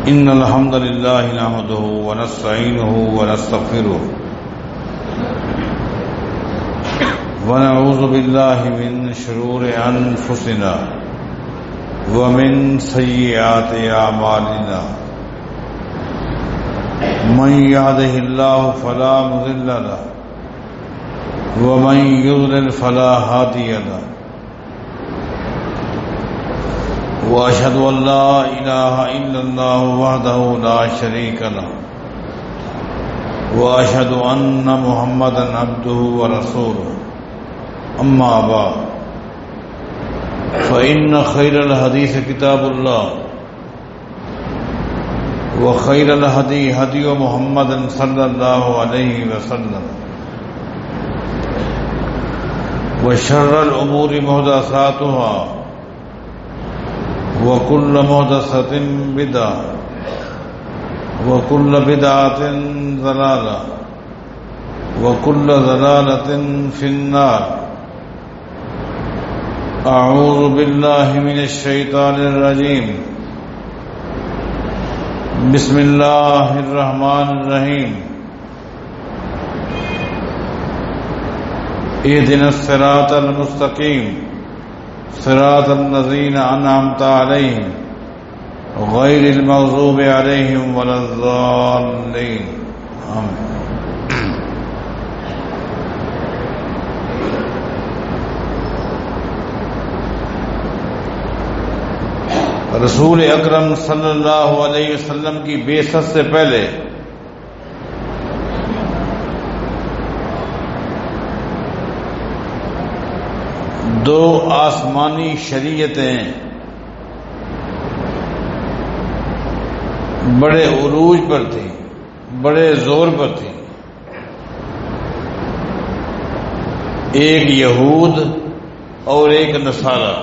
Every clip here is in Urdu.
إن الحمد لله نحمده ونستعينه ونستغفره ونعوذ بالله من شرور أنفسنا ومن سيئات أعمالنا من يهده الله فلا مضل له ومن يضلل فلا هادي له وأشهد أن لا إله إلا الله وحده لا شريك له وأشهد أن محمدا عبده ورسوله أما بعد فإن خير الحديث كتاب الله وخير الهدي هدي محمد صلى الله عليه وسلم وشر الأمور محدثاتها وكل محدثة بدعة وكل بدعة ضلالة وكل ضلالة في النار. أعوذ بالله من الشيطان الرجيم. بسم الله الرحمن الرحيم. اهدنا الصراط المستقيم صراط الذين أنعمت عليهم غير المغضوب عليهم ولا الضالين. آمين. رسول اکرم صلی اللہ علیہ وسلم کی بعثت سے پہلے دو آسمانی شریعتیں بڑے عروج پر تھیں، بڑے زور پر تھیں. ایک یہود اور ایک نصارہ.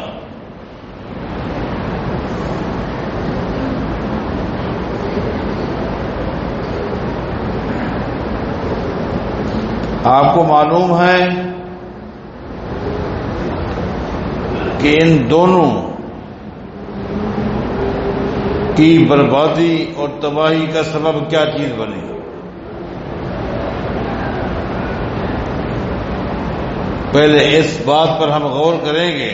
آپ کو معلوم ہے کہ ان دونوں کی بربادی اور تباہی کا سبب کیا چیز بنی. پہلے اس بات پر ہم غور کریں گے،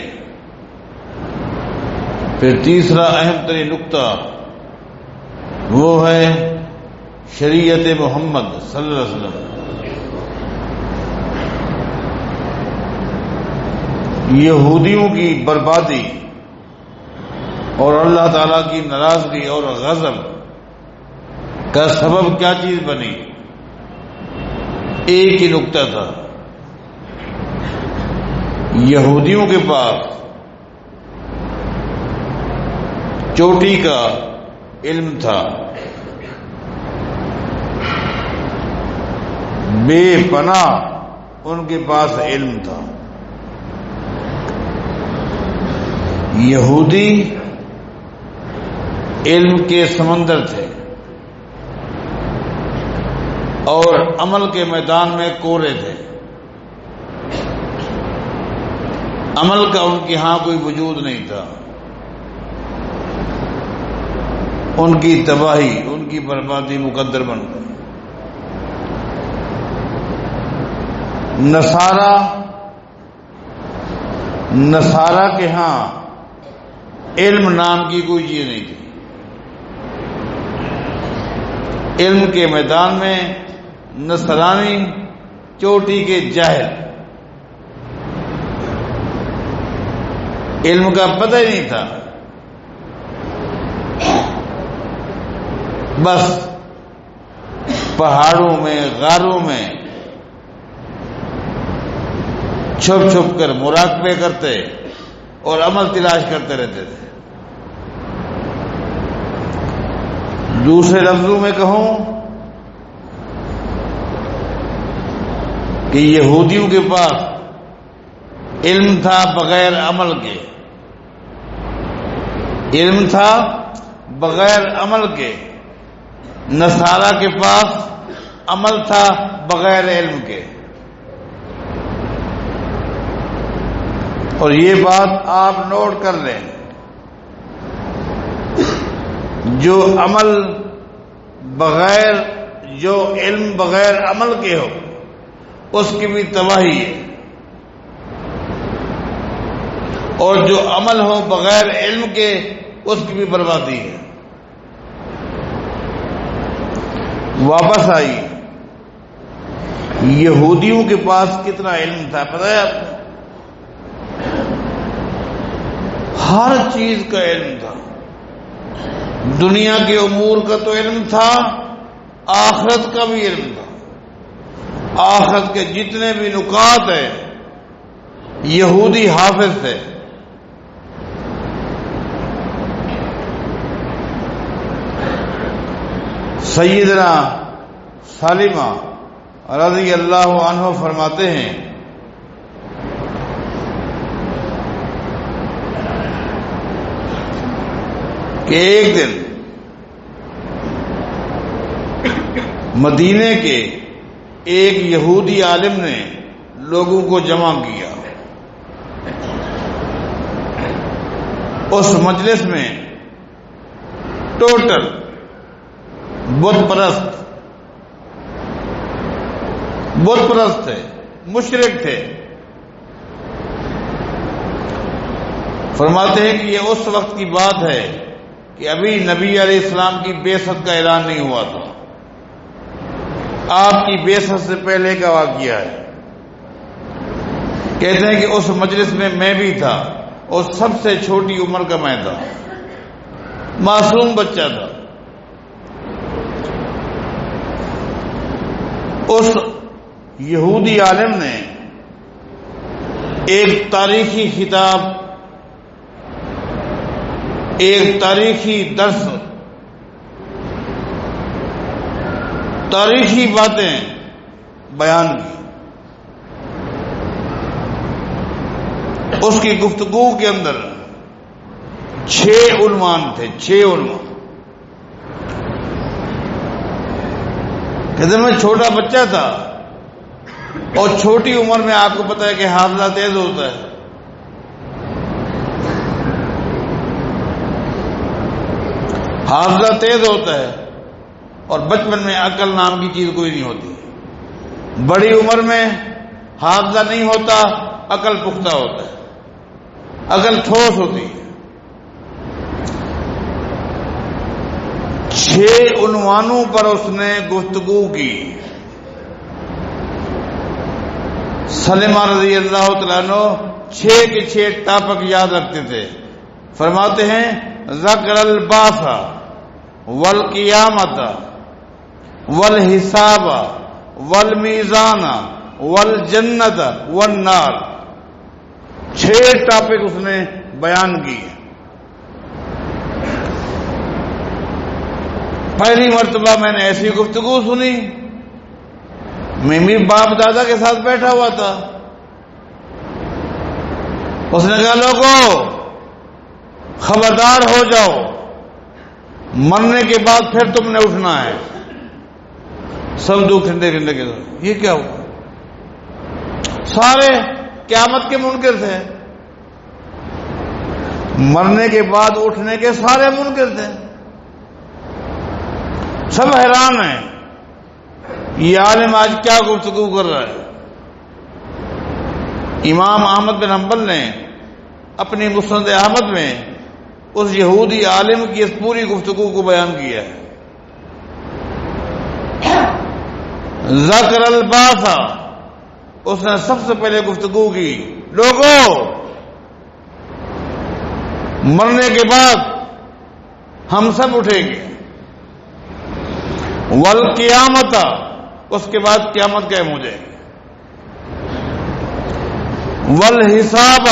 پھر تیسرا اہم ترین نقطہ وہ ہے شریعت محمد صلی اللہ علیہ وسلم. یہودیوں کی بربادی اور اللہ تعالی کی ناراضگی اور غضب کا سبب کیا چیز بنی؟ ایک ہی نقطہ تھا. یہودیوں کے پاس چوٹی کا علم تھا، بے پناہ ان کے پاس علم تھا. یہودی علم کے سمندر تھے اور عمل کے میدان میں کورے تھے. عمل کا ان کے ہاں کوئی وجود نہیں تھا. ان کی تباہی، ان کی بربادی مقدر بن گئی. نصارہ کے ہاں علم نام کی کوئی چیز نہیں تھی. علم کے میدان میں نصرانی چوٹی کے جاہل، علم کا پتہ ہی نہیں تھا. بس پہاڑوں میں، غاروں میں چھپ چھپ کر مراقبے کرتے اور عمل تلاش کرتے رہتے تھے. دوسرے لفظوں میں کہوں کہ یہودیوں کے پاس علم تھا بغیر عمل کے، علم تھا بغیر عمل کے. نصارہ کے پاس عمل تھا بغیر علم کے. اور یہ بات آپ نوٹ کر لیں، جو عمل بغیر جو علم بغیر عمل کے ہو اس کی بھی تباہی ہے، اور جو عمل ہو بغیر علم کے اس کی بھی بربادی ہے۔ واپس آئی، یہودیوں کے پاس کتنا علم تھا پتہ ہے آپ کو؟ ہر چیز کا علم تھا، دنیا کے امور کا تو علم تھا، آخرت کا بھی علم تھا۔ آخرت کے جتنے بھی نکات ہیں یہودی حافظ تھے۔ سیدنا سالمہ رضی اللہ عنہ فرماتے ہیں کہ ایک دن مدینے کے ایک یہودی عالم نے لوگوں کو جمع کیا۔ اس مجلس میں ٹوٹل بت پرست تھے، مشرک تھے۔ فرماتے ہیں کہ یہ اس وقت کی بات ہے کہ ابھی نبی علیہ السلام کی بعثت کا اعلان نہیں ہوا تھا، آپ کی بعثت سے پہلے کا واقعہ ہے۔ کہتے ہیں کہ اس مجلس میں میں بھی تھا، اور سب سے چھوٹی عمر کا میں تھا، معصوم بچہ تھا۔ اس یہودی عالم نے ایک تاریخی خطاب، ایک تاریخی درس، تاریخی باتیں بیان کی۔ اس کی گفتگو کے اندر 6 عنوان تھے، 6 عنوان۔ کہتے ہیں میں چھوٹا بچہ تھا، اور چھوٹی عمر میں آپ کو پتا ہے کہ حافظہ تیز ہوتا ہے۔ حافظہ تیز ہوتا ہے، اور بچپن میں عقل نام کی چیز کوئی نہیں ہوتی۔ بڑی عمر میں حافظہ نہیں ہوتا، عقل پختہ ہوتا ہے، عقل ٹھوس ہوتی ہے۔ 6 عنوانوں پر اس نے گفتگو کی۔ سلمہ رضی اللہ تعالیٰ عنہ 6 کے 6 ٹاپک یاد رکھتے تھے۔ فرماتے ہیں ذکر البعث والقیامت والحساب والمیزان والجنت والنار، 6 ٹاپک اس نے بیان کیے۔ پہلی مرتبہ میں نے ایسی گفتگو سنی، میں بھی باپ دادا کے ساتھ بیٹھا ہوا تھا۔ اس نے کہا لوگوں خبردار ہو جاؤ، مرنے کے بعد پھر تم نے اٹھنا ہے۔ سب دکھ ٹھنڈے ٹھنڈے کے ساتھ یہ کیا ہوا؟ سارے قیامت کے منکر تھے، مرنے کے بعد اٹھنے کے سارے منکر تھے، سب حیران ہیں یہ عالم آج کیا گفتگو کر رہا ہے۔ امام احمد بن حنبل نے اپنی مسند احمد میں اس یہودی عالم کی اس پوری گفتگو کو بیان کیا ہے۔ ذکر البعث، اس نے سب سے پہلے گفتگو کی، لوگوں مرنے کے بعد ہم سب اٹھیں گے۔ والقیامت، اس کے بعد قیامت قائم ہو جائے گی۔ والحساب،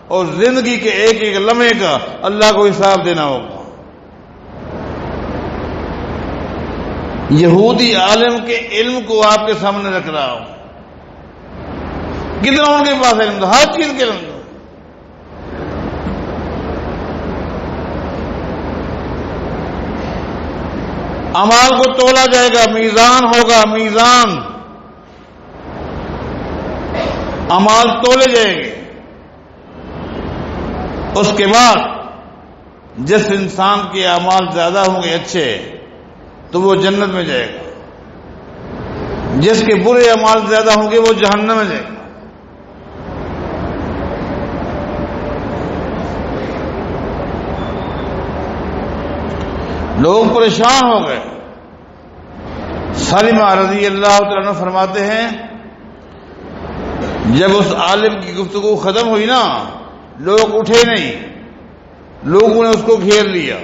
اور زندگی کے ایک ایک لمحے کا اللہ کو حساب دینا ہوگا۔ یہودی عالم کے علم کو آپ کے سامنے رکھ رہا ہوں، کتنا ان کے پاس علم تھا، ہر چیز کے علم تھا۔ اعمال کو تولا جائے گا، میزان ہوگا، میزان، اعمال تولے جائیں گے۔ اس کے بعد جس انسان کے اعمال زیادہ ہوں گے اچھے تو وہ جنت میں جائے گا، جس کے برے اعمال زیادہ ہوں گے وہ جہنم میں جائے گا۔ لوگ پریشان ہو گئے۔ سلمہ رضی اللہ تعالیٰ عنہ فرماتے ہیں جب اس عالم کی گفتگو ختم ہوئی نا، لوگ اٹھے نہیں، لوگوں نے اس کو گھیر لیا۔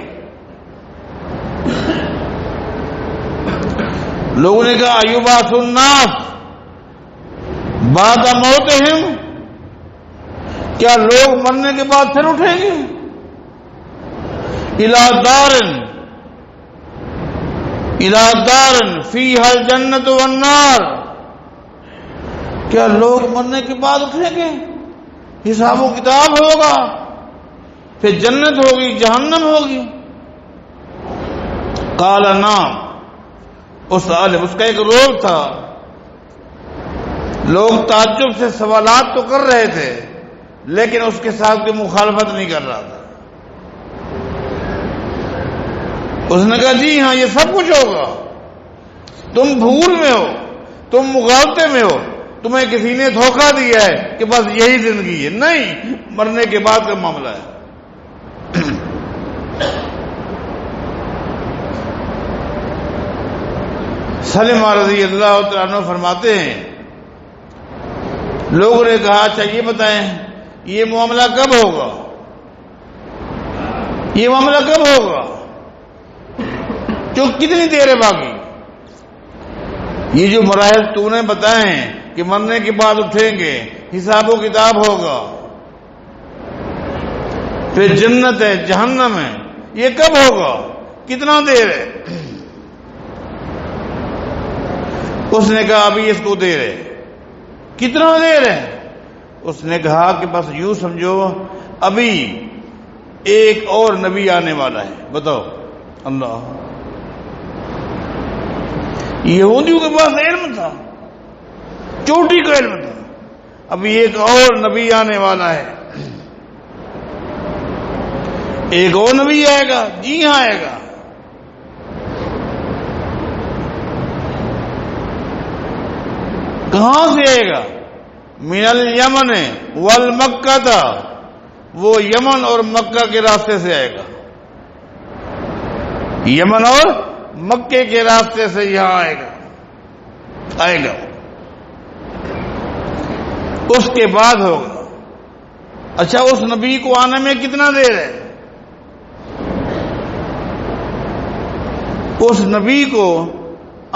لوگوں نے کہا ایبعث الناس بعد موتہم، کیا لوگ مرنے کے بعد پھر اٹھیں گے؟ الی دار فیہا الجنۃ والنار، کیا لوگ مرنے کے بعد اٹھیں گے؟ حساب و کتاب ہوگا، پھر جنت ہوگی جہنم ہوگی؟ قال نعم، اس عالم، اس کا ایک روگ تھا، لوگ تعجب سے سوالات تو کر رہے تھے لیکن اس کے ساتھ کوئی مخالفت نہیں کر رہا تھا۔ اس نے کہا جی ہاں یہ سب کچھ ہوگا، تم بھول میں ہو، تم مغالطے میں ہو، تمہیں کسی نے دھوکہ دیا ہے کہ بس یہی زندگی ہے، نہیں، مرنے کے بعد کا معاملہ ہے۔ سلمہ رضی اللہ تعالیٰ عنہ فرماتے ہیں لوگوں نے کہا اچھا یہ بتائیں یہ معاملہ کب ہوگا، یہ معاملہ کب ہوگا، جو کتنی دیر ہے باقی؟ یہ جو مراحل تو نے بتائے ہیں کہ مرنے کے بعد اٹھیں گے، حساب و کتاب ہوگا، پھر جنت ہے جہنم ہے، یہ کب ہوگا، کتنا دیر ہے؟ اس نے کہا ابھی اس کو دیر ہے۔ کتنا دیر ہے؟ اس نے کہا کہ بس یوں سمجھو ابھی ایک اور نبی آنے والا ہے۔ بتاؤ اللہ، یہودیوں کے پاس علم تھا، چوٹی کا علم تھا، ابھی ایک اور نبی آنے والا ہے، ایک اور نبی آئے گا، جی ہاں آئے گا۔ کہاں سے آئے گا؟ من الیمن والمکہ، وہ یمن اور مکہ کے راستے سے آئے گا، یمن اور مکے کے راستے سے یہاں آئے گا، اس کے بعد ہوگا۔ اچھا اس نبی کو آنے میں کتنا دیر ہے؟ اس نبی کو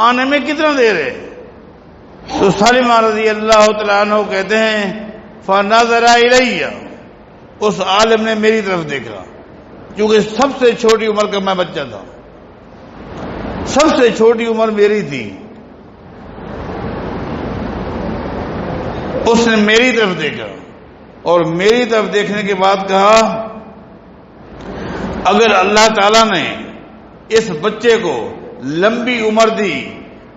آنے میں کتنا دیر ہے؟ تو سلمہ رضی اللہ تعالیٰ عنہ کہتے ہیں فنظر الیہ، اس عالم نے میری طرف دیکھا، کیونکہ سب سے چھوٹی عمر کا میں بچہ تھا، سب سے چھوٹی عمر میری تھی، اس نے میری طرف دیکھا اور میری طرف دیکھنے کے بعد کہا اگر اللہ تعالیٰ نے اس بچے کو لمبی عمر دی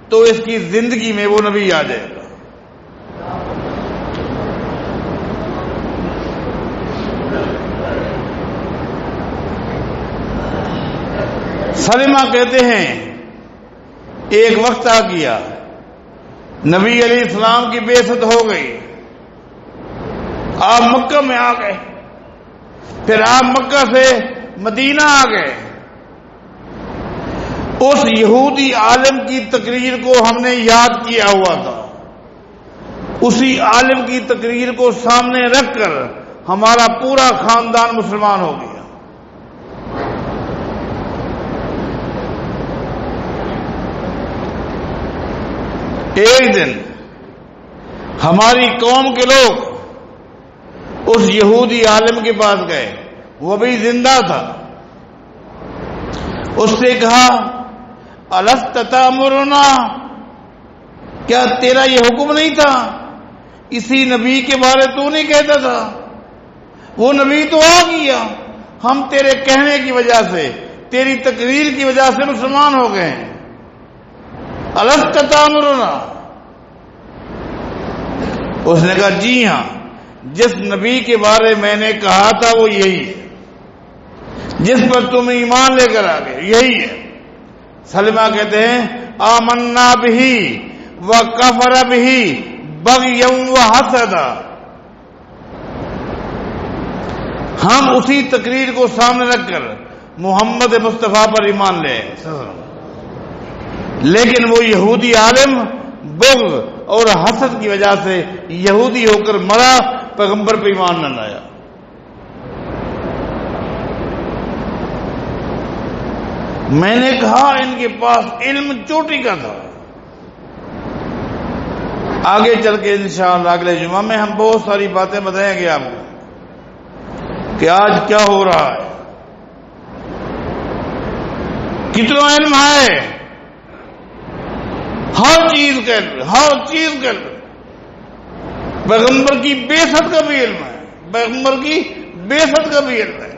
تو اس کی زندگی میں وہ نبی آ جائے گا۔ سلمہ کہتے ہیں ایک وقت آ گیا، نبی علیہ السلام کی بعثت ہو گئی، آپ مکہ میں آ گئے، پھر آپ مکہ سے مدینہ آ گئے۔ اس یہودی عالم کی تقریر کو ہم نے یاد کیا ہوا تھا، اسی عالم کی تقریر کو سامنے رکھ کر ہمارا پورا خاندان مسلمان ہو گیا۔ ایک دن ہماری قوم کے لوگ اس یہودی عالم کے پاس گئے، وہ بھی زندہ تھا، اس سے کہا الست تأمرنا، کیا تیرا یہ حکم نہیں تھا، اسی نبی کے بارے تو نہیں کہتا تھا، وہ نبی تو آ گیا، ہم تیرے کہنے کی وجہ سے، تیری تقریر کی وجہ سے مسلمان ہو گئے ہیں، الست تأمرنا۔ اس نے کہا جی ہاں، جس نبی کے بارے میں نے کہا تھا وہ یہی ہے، جس پر تم ایمان لے کر آگے، یہی ہے۔ سلمہ کہتے ہیں آمنا بہ وکفر بہ بغیا وحسدا، ہم اسی تقریر کو سامنے رکھ کر محمد مصطفیٰ پر ایمان لے، لیکن وہ یہودی عالم بغض اور حسد کی وجہ سے یہودی ہو کر مرا، پیغمبر پہ ایمان نہ لایا۔ میں نے کہا ان کے پاس علم چوٹی کا تھا۔ آگے چل کے انشاءاللہ اگلے جمعہ میں ہم بہت ساری باتیں بتائیں گے آپ کو کہ آج کیا ہو رہا ہے، کتنا علم ہے، ہر چیز کا علم، ہر چیز کا علم۔ پیغمبر کی بعثت کا بھی علم ہے، پیغمبر کی بعثت کا بھی علم ہے۔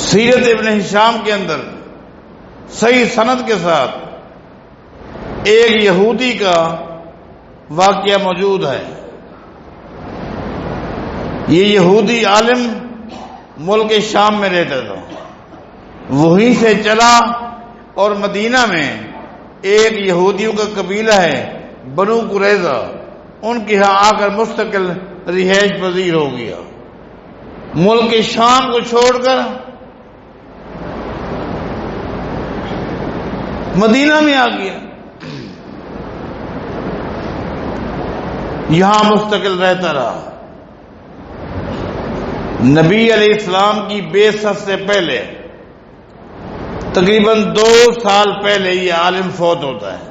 سیرت ابن ہشام کے اندر صحیح سند کے ساتھ ایک یہودی کا واقعہ موجود ہے۔ یہ یہودی عالم ملک شام میں رہتا تھا، وہیں سے چلا اور مدینہ میں ایک یہودیوں کا قبیلہ ہے بنو قریظہ، ان کے ہاں آ کر مستقل رہائش پذیر ہو گیا۔ ملک شام کو چھوڑ کر مدینہ میں آ گیا، یہاں مستقل رہتا رہا۔ نبی علیہ السلام کی بعثت سے پہلے تقریباً 2 سال پہلے یہ عالم فوت ہوتا ہے۔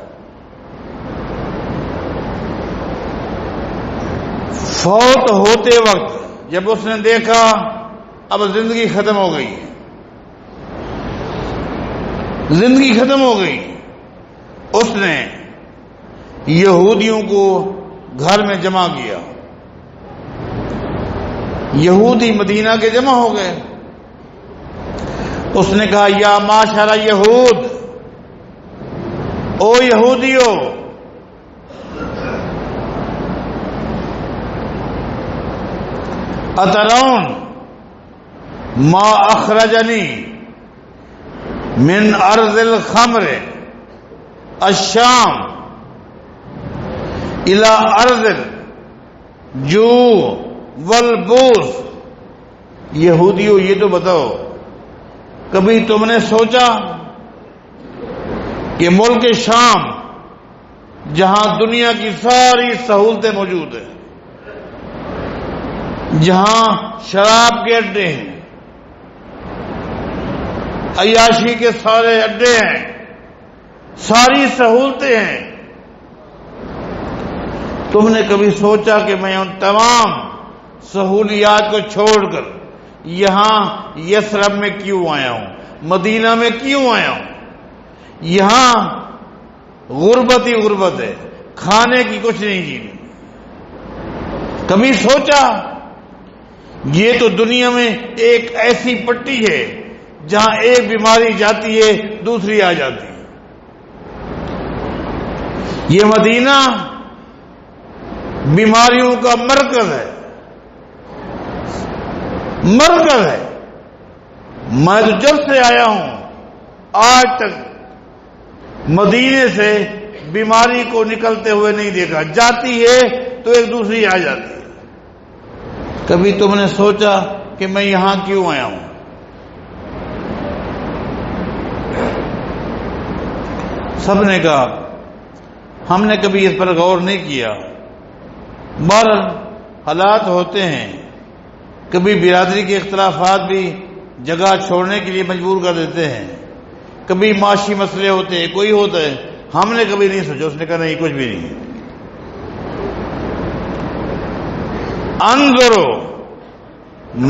فوت ہوتے وقت جب اس نے دیکھا اب زندگی ختم ہو گئی، زندگی ختم ہو گئی، اس نے یہودیوں کو گھر میں جمع کیا۔ یہودی مدینہ کے جمع ہو گئے۔ اس نے کہا یا معاشر یہود، او یہودیو، اترون ما اخرجنی من ارض الخمر الشام الى ارض الجوع والبوس۔ یہودیوں یہ تو بتاؤ، کبھی تم نے سوچا کہ ملک شام جہاں دنیا کی ساری سہولتیں موجود ہیں، جہاں شراب کے اڈے ہیں، عیاشی کے سارے اڈے ہیں، ساری سہولتیں ہیں، تم نے کبھی سوچا کہ میں ان تمام سہولیات کو چھوڑ کر یہاں یثرب میں کیوں آیا ہوں، مدینہ میں کیوں آیا ہوں؟ یہاں غربت ہی غربت ہے، کھانے کی کچھ نہیں چیز۔ کبھی سوچا یہ تو دنیا میں ایک ایسی پٹی ہے جہاں ایک بیماری جاتی ہے دوسری آ جاتی ہے۔ یہ مدینہ بیماریوں کا مرکز ہے، مرکز ہے۔ میں تو جب سے آیا ہوں آج تک مدینے سے بیماری کو نکلتے ہوئے نہیں دیکھا، جاتی ہے تو ایک دوسری آ جاتی ہے۔ کبھی تم نے سوچا کہ میں یہاں کیوں آیا ہوں؟ سب نے کہا، ہم نے کبھی اس پر غور نہیں کیا۔ بہرحال حالات ہوتے ہیں، کبھی برادری کے اختلافات بھی جگہ چھوڑنے کے لیے مجبور کر دیتے ہیں، کبھی معاشی مسئلے ہوتے ہیں، کوئی ہوتا ہے۔ ہم نے کبھی نہیں سوچا، اس نے کہا نہیں کچھ بھی نہیں ہے۔ انظرو،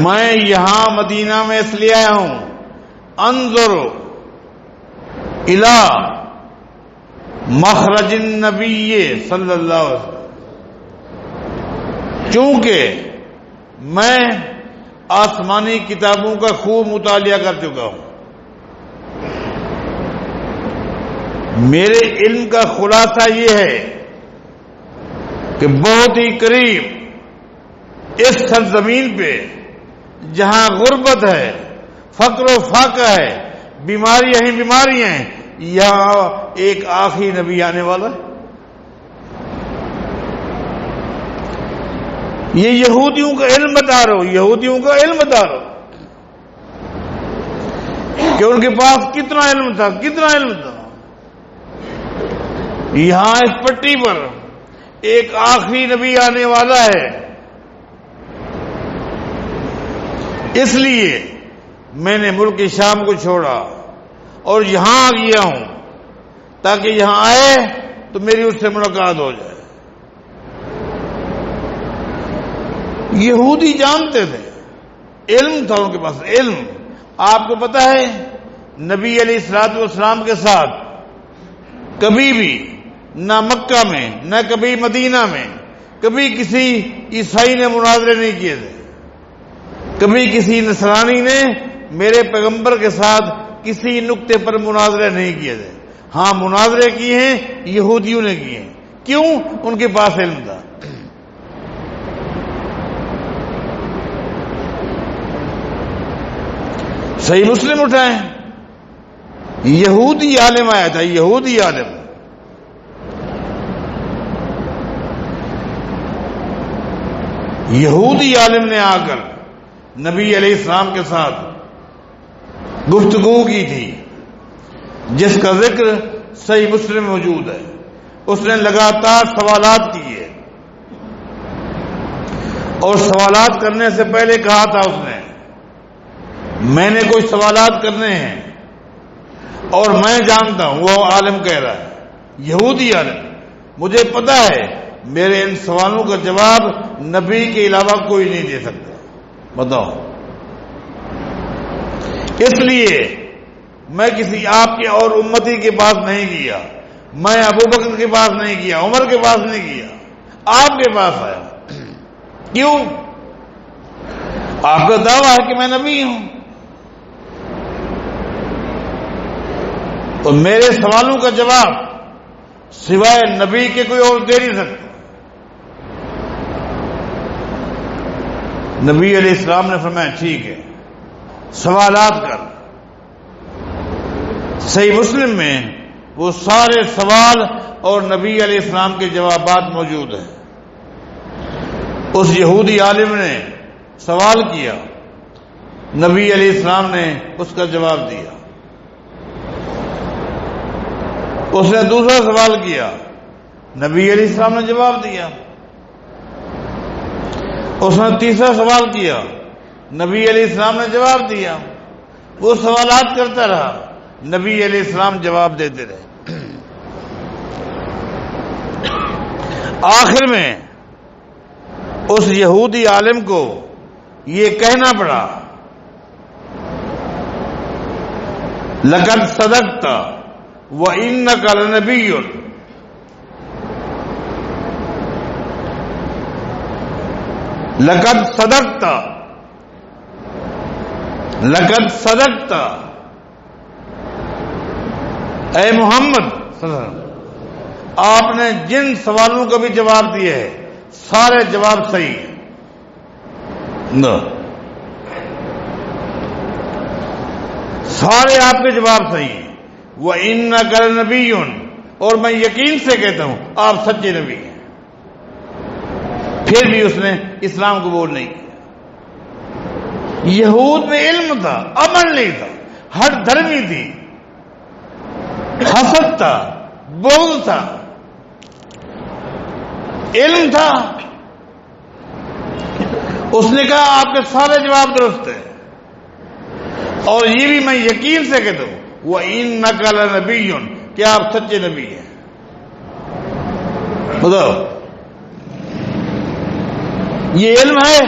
میں یہاں مدینہ میں اس لیے آیا ہوں، انظرو الی مخرج النبی صلی اللہ علیہ وسلم، چونکہ میں آسمانی کتابوں کا خوب مطالعہ کر چکا ہوں، میرے علم کا خلاصہ یہ ہے کہ بہت ہی قریب اس سرزمین پہ جہاں غربت ہے، فقر و فاقہ ہے، بیماریاں ہی بیماریاں ہیں، یہاں ایک آخری نبی آنے والا ہے۔ یہ یہودیوں کا علم بتا رہا ہو، یہودیوں کا علم بتا رہا ہو کہ ان کے پاس کتنا علم تھا، کتنا علم تھا۔ یہاں اس پٹی پر ایک آخری نبی آنے والا ہے، اس لیے میں نے ملک شام کو چھوڑا اور یہاں آ گیا ہوں تاکہ یہاں آئے تو میری اس سے ملاقات ہو جائے۔ یہودی جانتے تھے، علم تھا ان کے پاس، علم۔ آپ کو پتا ہے نبی علیہ الصلوۃ والسلام کے ساتھ کبھی بھی نہ مکہ میں نہ کبھی مدینہ میں کبھی کسی عیسائی نے مناظرے نہیں کیے تھے، کبھی کسی نصرانی نے میرے پیغمبر کے ساتھ کسی نقطے پر مناظرے نہیں کیے تھے۔ ہاں مناظرے کیے ہیں، یہودیوں نے کیے ہیں۔ کیوں؟ ان کے پاس علم تھا۔ صحیح مسلم اٹھائیں، یہودی عالم آیا تھا، یہودی عالم۔ یہودی عالم نے آ کر نبی علیہ السلام کے ساتھ گفتگو کی تھی، جس کا ذکر صحیح مسلم موجود ہے۔ اس نے لگاتار سوالات کیے اور سوالات کرنے سے پہلے کہا تھا اس نے، میں نے کوئی سوالات کرنے ہیں اور میں جانتا ہوں، وہ عالم کہہ رہا ہے، یہودی عالم، مجھے پتا ہے میرے ان سوالوں کا جواب نبی کے علاوہ کوئی نہیں دے سکتا، بتاؤ۔ اس لیے میں کسی آپ کے اور امتی کے پاس نہیں گیا، میں ابو بکر کے پاس نہیں گیا، عمر کے پاس نہیں گیا، آپ کے پاس آیا۔ کیوں؟ آپ کا دعویٰ ہے کہ میں نبی ہوں، تو میرے سوالوں کا جواب سوائے نبی کے کوئی اور دے نہیں سکتا۔ نبی علیہ السلام نے فرمایا ٹھیک ہے، سوالات کر۔ صحیح مسلم میں وہ سارے سوال اور نبی علیہ السلام کے جوابات موجود ہیں۔ اس یہودی عالم نے سوال کیا، نبی علیہ السلام نے اس کا جواب دیا۔ اس نے دوسرا سوال کیا، نبی علیہ السلام نے جواب دیا۔ اس نے تیسرا سوال کیا، نبی علیہ السلام نے جواب دیا۔ وہ سوالات کرتا رہا، نبی علیہ السلام جواب دیتے رہے۔ آخر میں اس یہودی عالم کو یہ کہنا پڑا، لقد صدقت وَإِنَّكَ لَنَبِيٌّ، لقد صدقت، لقد صدقت، اے محمد صلی اللہ علیہ وسلم، آپ نے جن سوالوں کا بھی جواب دیے ہیں سارے جواب صحیح ہیں۔ سارے آپ کے جواب صحیح ہیں۔ وَإِنَّكَ لَنَبِيٌّ، اور میں یقین سے کہتا ہوں آپ سچے نبی ہیں۔ پھر بھی اس نے اسلام قبول نہیں کیا۔ یہود میں علم تھا، عمل نہیں تھا، ہر دھرمی تھی، حسد تھا، بغض تھا، علم تھا۔ اس نے کہا آپ کے سارے جواب درست ہیں، اور یہ بھی میں یقین سے کہتا ہوں وَإِنَّكَ لَنَبِيٌّ، کہ آپ سچے نبی ہیں۔ بتاؤ، یہ علم ہے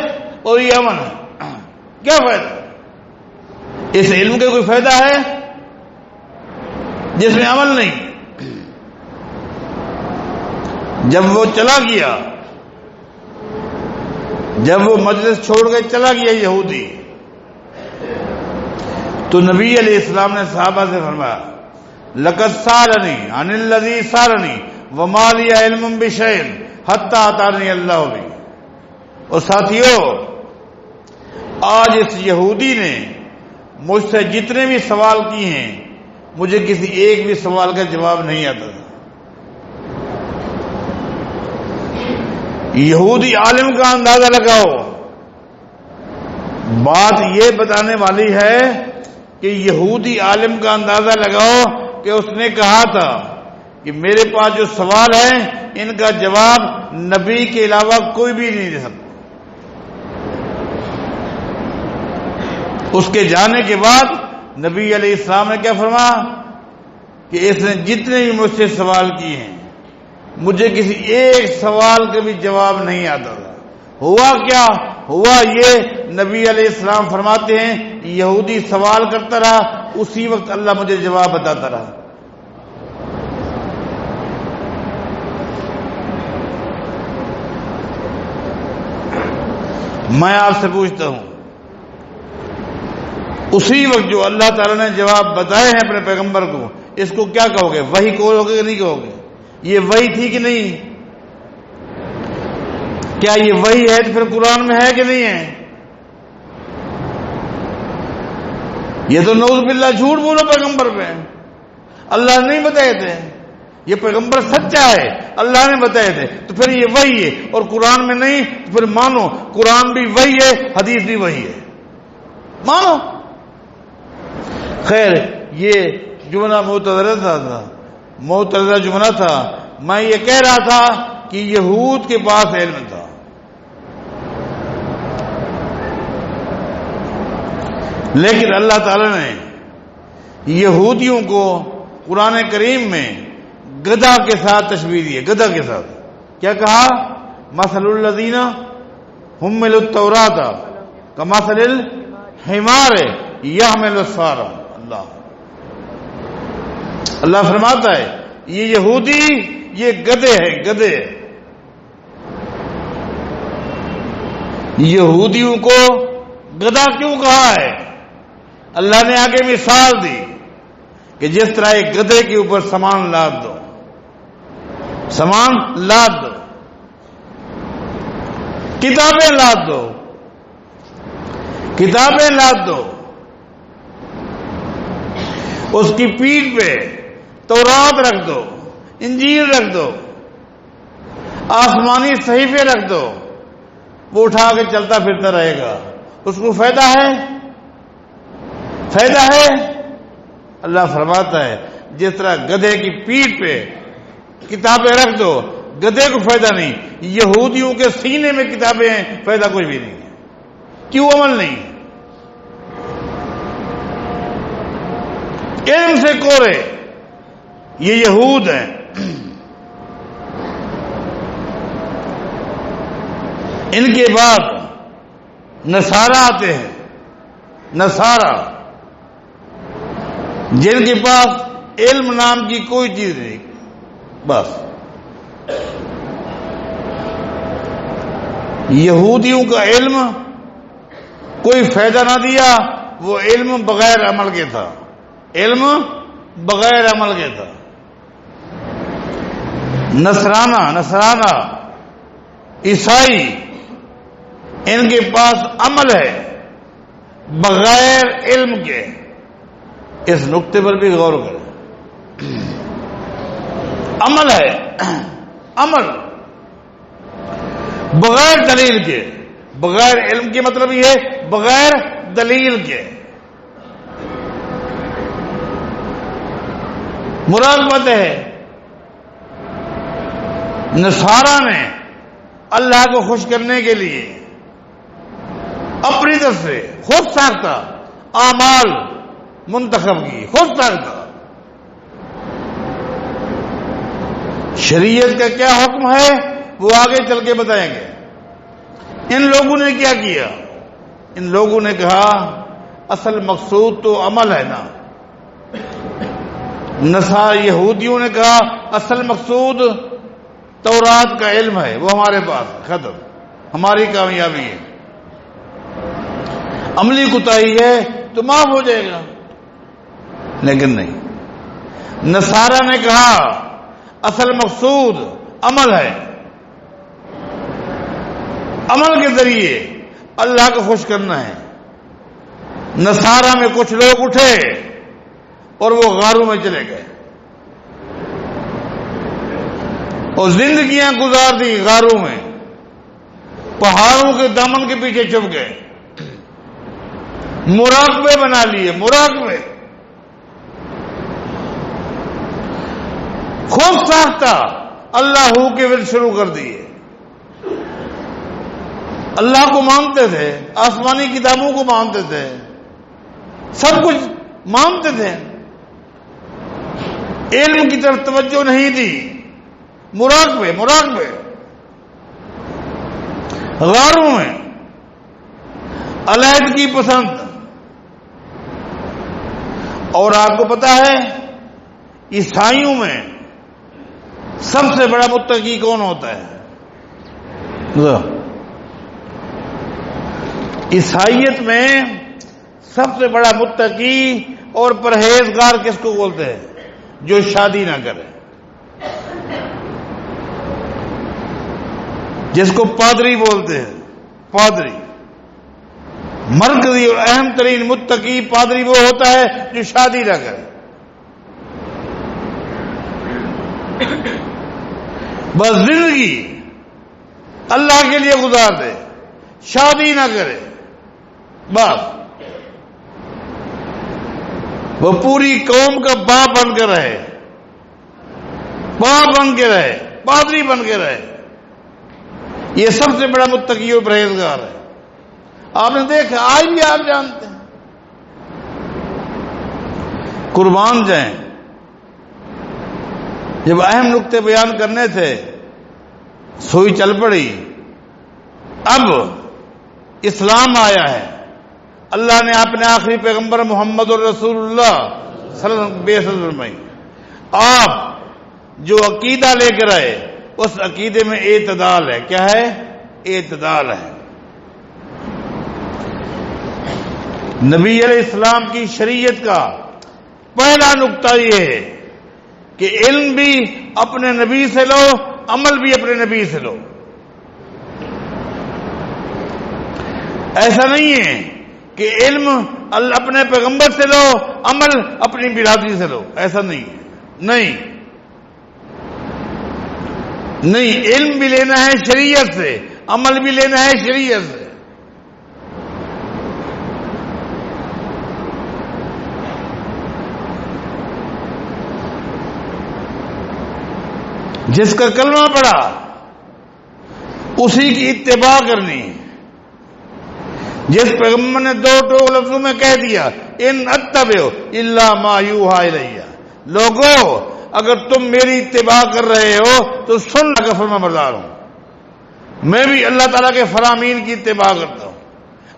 اور یہ عمل ہے، کیا فائدہ؟ اس علم کا کوئی فائدہ ہے جس میں عمل نہیں؟ جب وہ چلا گیا، جب وہ مجلس چھوڑ کے چلا گیا یہودی، تو نبی علیہ السلام نے صحابہ سے فرمایا، لقد سالنی عن الذی سالنی وما لی علم بشیء حتی اتانی اللہ بہ۔ اور ساتھیو، آج اس یہودی نے مجھ سے جتنے بھی سوال کیے ہیں مجھے کسی ایک بھی سوال کا جواب نہیں آتا تھا۔ یہودی عالم کا اندازہ لگاؤ، بات یہ بتانے والی ہے کہ یہودی عالم کا اندازہ لگاؤ کہ اس نے کہا تھا کہ میرے پاس جو سوال ہے ان کا جواب نبی کے علاوہ کوئی بھی نہیں دے سکتا۔ اس کے جانے کے بعد نبی علیہ السلام نے کیا فرمایا کہ اس نے جتنے بھی مجھ سے سوال کیے ہیں مجھے کسی ایک سوال کا بھی جواب نہیں آتا تھا۔ ہوا کیا؟ ہوا یہ، نبی علیہ السلام فرماتے ہیں یہودی سوال کرتا رہا، اسی وقت اللہ مجھے جواب بتاتا رہا۔ میں آپ سے پوچھتا ہوں، اسی وقت جو اللہ تعالیٰ نے جواب بتائے ہیں اپنے پیغمبر کو، اس کو کیا کہو گے؟ وحی کہو گے کہ نہیں کہو گے؟ یہ وحی تھی کہ نہیں؟ کیا یہ وحی ہے تو پھر قرآن میں ہے کہ نہیں ہے؟ یہ تو نعوذ باللہ جھوٹ بولو پیغمبر پہ، اللہ نے نہیں بتائے تھے، یہ پیغمبر سچا ہے، اللہ نے بتائے تھے، تو پھر یہ وحی ہے، اور قرآن میں نہیں تو پھر مانو قرآن بھی وحی ہے، حدیث بھی وحی ہے، مانو۔ خیر، یہ جملہ معترضہ جملہ تھا۔ میں یہ کہہ رہا تھا کہ یہود کے پاس علم تھا، لیکن اللہ تعالی نے یہودیوں کو قرآن کریم میں گدھا کے ساتھ تشبیہ دی ہے، گدھا کے ساتھ۔ کیا کہا؟ مثل الذین حملوا التوراۃ کمثل الحمار یحمل اسفارا۔ اللہ فرماتا ہے یہ یہودی یہ گدھے ہیں، گدھے۔ یہودیوں کو گدھا کیوں کہا ہے؟ اللہ نے آگے مثال دی کہ جس طرح ایک گدھے کے اوپر سامان لاد دو، سامان لاد دو، کتابیں لاد دو، کتابیں لاد دو، اس کی پیٹھ پہ تورات رکھ دو، انجیل رکھ دو، آسمانی صحیفے رکھ دو، وہ اٹھا کے چلتا پھرتا رہے گا، اس کو فائدہ ہے؟ فائدہ ہے؟ اللہ فرماتا ہے جس طرح گدھے کی پیٹھ پہ کتابیں رکھ دو گدھے کو فائدہ نہیں، یہودیوں کے سینے میں کتابیں ہیں، فائدہ کوئی بھی نہیں ہے۔ کیوں عمل نہیں؟ علم سے کورے، یہ یہود ہیں۔ ان کے بعد نصارہ آتے ہیں، نصارہ جن کے پاس علم نام کی کوئی چیز نہیں، بس یہودیوں کا علم کوئی فائدہ نہ دیا، وہ علم بغیر عمل کے تھا، علم بغیر عمل کے تھا۔ نصرانہ عیسائی ان کے پاس عمل ہے بغیر علم کے، اس نقطے پر بھی غور کریں۔ عمل ہے، عمل بغیر دلیل کے، بغیر علم کے مطلب یہ ہے بغیر دلیل کے۔ مراقبت ہے، نصارہ نے اللہ کو خوش کرنے کے لیے اپنی طرف سے خود ساختہ اعمال منتخب کی، خود ساختہ۔ شریعت کا کیا حکم ہے وہ آگے چل کے بتائیں گے۔ ان لوگوں نے کیا کیا؟ ان لوگوں نے کہا اصل مقصود تو عمل ہے نا۔ یہودیوں نے کہا اصل مقصود تورات کا علم ہے، وہ ہمارے پاس ختم، ہماری کامیابی ہے، عملی کوتاہی ہے تو معاف ہو جائے گا۔ لیکن نہیں، نصارہ نے کہا اصل مقصود عمل ہے، عمل کے ذریعے اللہ کو خوش کرنا ہے، نصارہ میں کچھ لوگ اٹھے اور وہ غاروں میں چلے گئے اور زندگیاں گزار دی غاروں میں، پہاڑوں کے دامن کے پیچھے چھپ گئے، مراقبے بنا لیے، مراقبے، خود ساختہ اللہ کے ورد شروع کر دیے۔ اللہ کو مانتے تھے، آسمانی کتابوں کو مانتے تھے، سب کچھ مانتے تھے، علم کی طرف توجہ نہیں دی، مراقبے مراقبے، غاروں میں، علیحدگی پسند۔ اور آپ کو پتا ہے عیسائیوں میں سب سے بڑا متقی کون ہوتا ہے؟ عیسائیت میں سب سے بڑا متقی اور پرہیزگار کس کو بولتے ہیں؟ جو شادی نہ کرے، جس کو پادری بولتے ہیں، پادری۔ مرکزی اور اہم ترین متقی پادری وہ ہوتا ہے جو شادی نہ کرے، بس زندگی اللہ کے لیے گزار دے، شادی نہ کرے، بس وہ پوری قوم کا باپ بن کے رہے، باپ بن کے رہے، پادری بن کے رہے۔ یہ سب سے بڑا متقی اور پرہیزگار ہے۔ آپ نے دیکھا، آج بھی آپ جانتے ہیں، قربان جائیں، جب اہم نقطے بیان کرنے تھے سوئی چل پڑی۔ اب اسلام آیا ہے، اللہ نے اپنے آخری پیغمبر محمد الرسول اللہ صلی اللہ علیہ وسلم بعثت فرمائی۔ آپ جو عقیدہ لے کر آئے اس عقیدے میں اعتدال ہے۔ کیا ہے؟ اعتدال ہے۔ نبی علیہ السلام کی شریعت کا پہلا نقطہ یہ ہے کہ علم بھی اپنے نبی سے لو، عمل بھی اپنے نبی سے لو۔ ایسا نہیں ہے کہ علم اپنے پیغمبر سے لو، عمل اپنی برادری سے لو، ایسا نہیں ہے، نہیں نہیں، علم بھی لینا ہے شریعت سے، عمل بھی لینا ہے شریعت سے۔ جس کا کلمہ پڑھا اسی کی اتباع کرنی۔ جس پیغمبر نے دو ٹوک لفظوں میں کہہ دیا ان اتبع الا ما یوحى الی، لوگوں اگر تم میری اتباع کر رہے ہو تو سن کا فرما بردار ہوں۔ میں بھی اللہ تعالیٰ کے فرامین کی اتباع کرتا ہوں،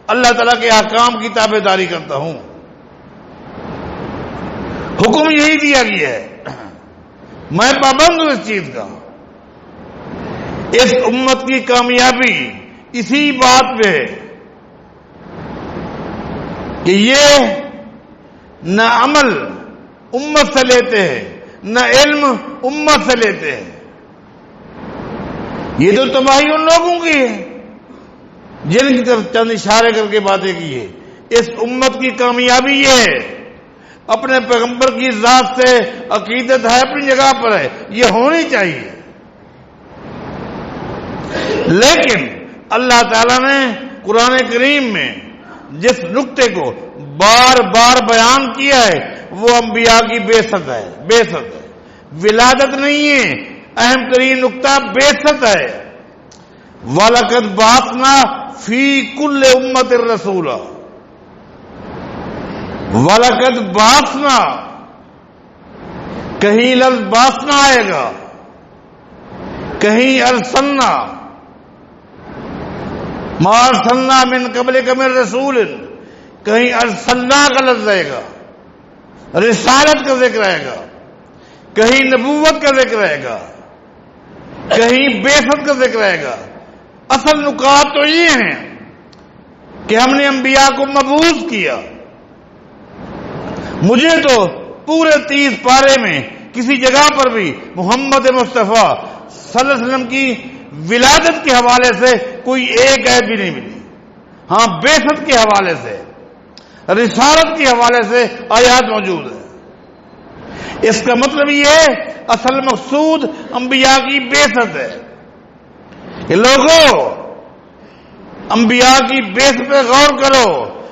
اللہ تعالیٰ کے احکام کی تابع داری کرتا ہوں۔ حکم یہی دیا گیا ہے، میں پابند ہوں اس چیز کا۔ اس امت کی کامیابی اسی بات پہ ہے کہ یہ نہ عمل امت سے لیتے ہیں نہ علم امت سے لیتے ہیں۔ یہ تو تباہی ان لوگوں کی ہے جن کی طرف چند اشارے کر کے باتیں کی ہے۔ اس امت کی کامیابی یہ ہے، اپنے پیغمبر کی ذات سے عقیدت ہے، اپنی جگہ پر ہے، یہ ہونی چاہیے۔ لیکن اللہ تعالیٰ نے قرآن کریم میں جس نقطے کو بار بار بیان کیا ہے وہ انبیاء کی بعثت ہے، بعثت ہے، ولادت نہیں ہے۔ اہم ترین نقطہ بعثت ہے۔ وَلَقَدْ بَعَثْنَا فِي كُلِّ أُمَّةٍ رَسُولًا، وَلَقَدْ بَعَثْنَا، کہیں لفظ باسنا آئے گا، کہیں ارسلنا، ما ارسلنا من قبلک من رسول، کہیں ارسلنا کا لفظ آئے گا، رسالت کا ذکر آئے گا، کہیں نبوت کا ذکر آئے گا، کہیں بعثت کا ذکر آئے گا۔ اصل نکات تو یہ ہیں کہ ہم نے انبیاء کو مبعوث کیا۔ مجھے تو پورے 30 پارے میں کسی جگہ پر بھی محمد مصطفیٰ صلی اللہ علیہ وسلم کی ولادت کے حوالے سے کوئی ایک آیت بھی نہیں ملی۔ ہاں بعثت کے حوالے سے رسالت کے حوالے سے آیات موجود ہے۔ اس کا مطلب یہ ہے اصل مقصود انبیاء کی بعثت ہے کہ لوگوں انبیاء کی بعثت پہ غور کرو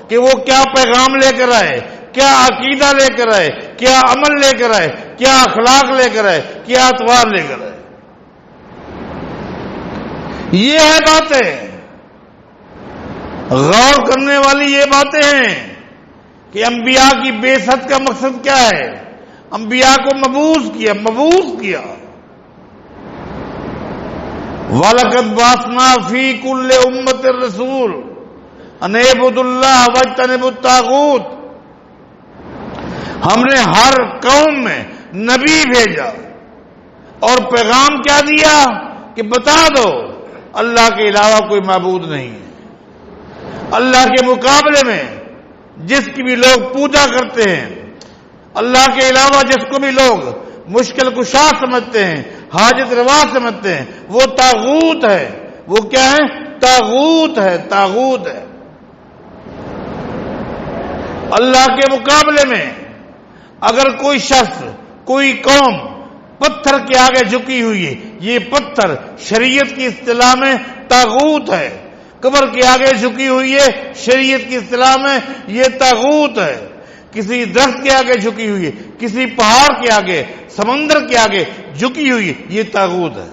کہ وہ کیا پیغام لے کر آئے، کیا عقیدہ لے کر آئے، کیا عمل لے کر آئے، کیا اخلاق لے کر آئے، کیا اطوار لے کر آئے۔ یہ ہے باتیں، غور کرنے والی یہ باتیں ہیں کہ انبیاء کی بعثت کا مقصد کیا ہے۔ انبیاء کو مبعوث کیا۔ وَلَقَدْ بَعَثْنَا فِي كُلِّ أُمَّةٍ رَسُولًا أَنِ اعْبُدُوا اللَّهَ وَاجْتَنِبُوا الطَّاغُوتَ، ہم نے ہر قوم میں نبی بھیجا اور پیغام کیا دیا کہ بتا دو اللہ کے علاوہ کوئی معبود نہیں ہے۔ اللہ کے مقابلے میں جس کی بھی لوگ پوجا کرتے ہیں، اللہ کے علاوہ جس کو بھی لوگ مشکل کشا سمجھتے ہیں، حاجت روا سمجھتے ہیں، وہ طاغوت ہے۔ وہ کیا ہے؟ طاغوت ہے۔ اللہ کے مقابلے میں اگر کوئی شخص، کوئی قوم پتھر کے آگے جھکی ہوئی ہے، یہ پتھر شریعت کی اصطلاح میں طاغوت ہے۔ قبر کے آگے جھکی ہوئی ہے، شریعت کی اصطلاح میں یہ طاغوت ہے۔ کسی درخت کے آگے جھکی ہوئی ہے، کسی پہاڑ کے آگے، سمندر کے آگے جھکی ہوئی ہے، یہ طاغوت ہے۔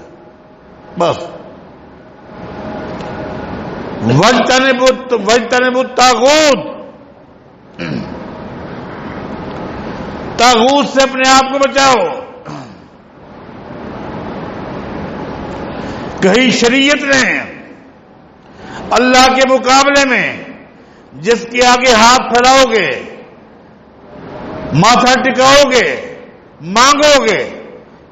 بس وَاجْتَنِبُوا الطَّاغُوتَ، طاغوت سے اپنے آپ کو بچاؤ۔ کہیں شریعت نے اللہ کے مقابلے میں جس کے آگے ہاتھ پھیلاؤ گے، ماتھا ٹکاؤ گے، مانگو گے،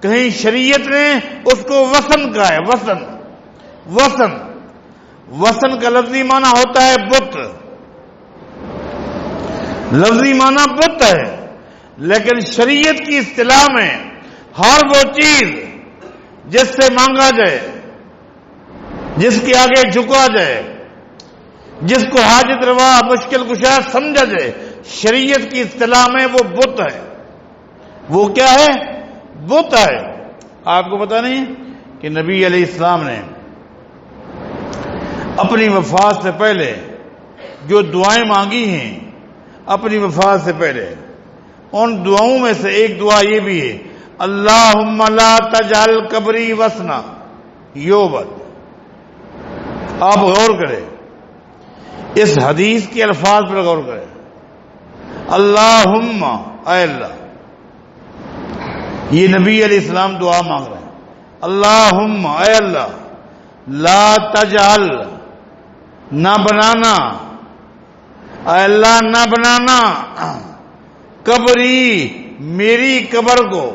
کہیں شریعت نے اس کو وثن کہا ہے۔ وثن کا لفظی معنی ہوتا ہے بت، لفظی معنی بت ہے، لیکن شریعت کی اصطلاح میں ہر وہ چیز جس سے مانگا جائے، جس کے آگے جھکا جائے، جس کو حاجت روا مشکل کشا سمجھا جائے، شریعت کی اصطلاح میں وہ بت ہے۔ وہ کیا ہے؟ بت ہے۔ آپ کو پتا نہیں کہ نبی علیہ السلام نے اپنی وفات سے پہلے جو دعائیں مانگی ہیں، اپنی وفات سے پہلے، ان دعاؤں میں سے ایک دعا یہ بھی ہے، اللہم لا تجعل قبری وثنا یعبد۔ آپ غور کریں، اس حدیث کے الفاظ پر غور کریں۔ اللہم، اے اللہ، یہ نبی علیہ السلام دعا مانگ رہے ہیں، اللہم، اے اللہ، لا تجعل، نہ بنانا، اے اللہ نہ بنانا، قبری، میری قبر کو،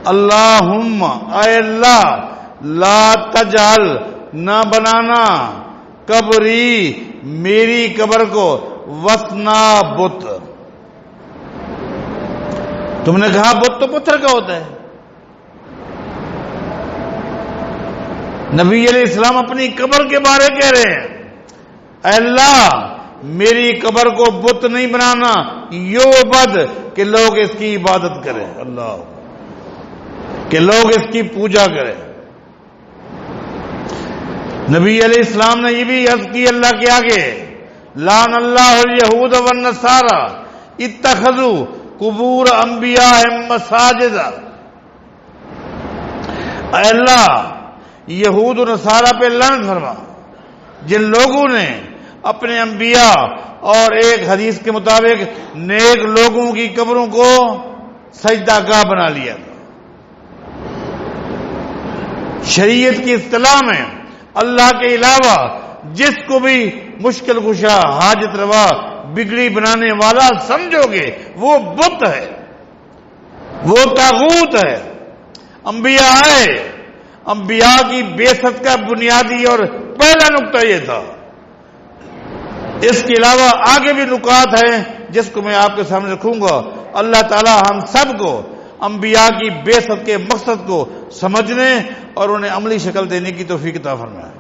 اللہم، اے اللہ، لا تجعل، نہ بنانا، قبری، میری قبر کو، وثنا، بت۔ تم نے کہا بت تو پتھر کا ہوتا ہے۔ نبی علیہ السلام اپنی قبر کے بارے کہہ رہے ہیں، اے اللہ میری قبر کو بت نہیں بنانا، یعبد، کہ لوگ اس کی عبادت کریں، اللہ، کہ لوگ اس کی پوجا کریں۔ نبی علیہ السلام نے یہ بھی عرض کی اللہ کے آگے، لعن اللہ الیہود والنصارى اتخذوا قبور انبیاءہم مساجد۔ اے اللہ یہود و نصارہ پہ لعنت فرما، جن لوگوں نے اپنے انبیاء اور ایک حدیث کے مطابق نیک لوگوں کی قبروں کو سجدہ گاہ بنا لیا۔ شریعت کی اصطلاح میں اللہ کے علاوہ جس کو بھی مشکل کشا، حاجت روا، بگڑی بنانے والا سمجھو گے، وہ بت ہے، وہ طاغوت ہے۔ انبیاء آئے، انبیاء کی بعثت کا بنیادی اور پہلا نقطہ یہ تھا۔ اس کے علاوہ آگے بھی نکات ہیں جس کو میں آپ کے سامنے رکھوں گا۔ اللہ تعالی ہم سب کو انبیاء کی بعثت کے مقصد کو سمجھنے اور انہیں عملی شکل دینے کی توفیق عطا فرمائے۔